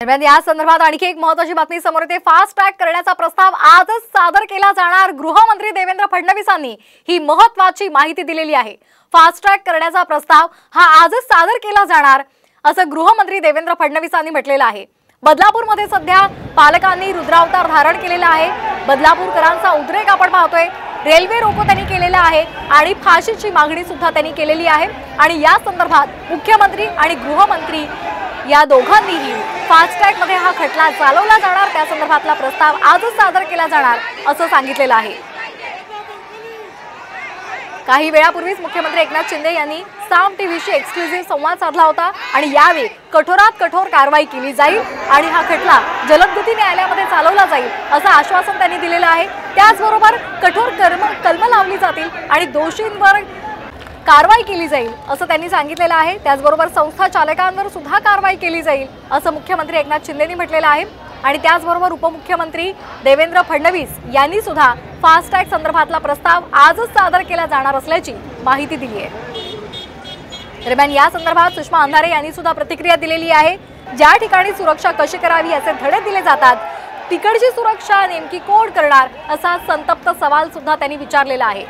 दरम्यान या संदर्भात आणखी एक महत्त्वाची बातमी समोर येते। फास्ट ट्रॅक करण्याचा प्रस्ताव आजच सादर केला जाणार। गृहमंत्री देवेंद्र फडणवीसांनी ही महत्त्वाची माहिती दिलेली आहे। फास्ट ट्रॅक करण्याचा प्रस्ताव हा आजच सादर केला जाणार असं गृहमंत्री देवेंद्र फडणवीसांनी म्हटलेलं आहे। बदलापूरमध्ये सध्या पालकांनी रुद्रावतार धारण केलेला आहे। बदलापूरकरांचा उद्रेक आपण पाहतोय। रेल्वे रोको त्यांनी केलेला आहे आणि फाशीची मागणी सुद्धा त्यांनी केलेली आहे आणि या संदर्भात मुख्यमंत्री आणि गृहमंत्री या दोघांनीही फास्ट ट्रॅक मध्ये हा खटला चालवला जाणार, त्या संदर्भातला प्रस्ताव आजच सादर केला जाणार असं सांगितलेलं आहे। काही वेळापूर्वीच मुख्यमंत्री एकनाथ शिंदे यांनी साम टीव्हीशी एक्सक्लुझिव्ह संवाद साधला होता आणि यावेळी कठोरात कठोर कारवाई केली जाईल आणि हा खटला जलदगती न्यायालयामध्ये चालवला जाईल असं आश्वासन त्यांनी दिलेलं आहे। त्याचबरोबर कठोर कलम लावली जातील आणि दोषींवर कारवाई केली जाईल असं त्यांनी सांगितलेलं आहे। त्याचबरोबर संस्था चालकांवर सुद्धा कारवाई केली जाईल असं मुख्यमंत्री एकनाथ शिंदेंनी म्हटलेलं आहे आणि त्याचबरोबर उपमुख्यमंत्री देवेंद्र फडणवीस यांनी सुद्धा फास्ट ट्रॅक संदर्भातला प्रस्ताव आजच सादर केला जाणार असल्याची माहिती दिली आहे। दरम्यान या संदर्भात सुषमा अंधारे यांनी सुद्धा प्रतिक्रिया दिलेली आहे। ज्या ठिकाणी सुरक्षा कशी करावी असे धडे दिले जातात, तिकडची सुरक्षा नेमकी कोण करणार असा संतप्त सवाल सुद्धा त्यांनी विचारलेला आहे।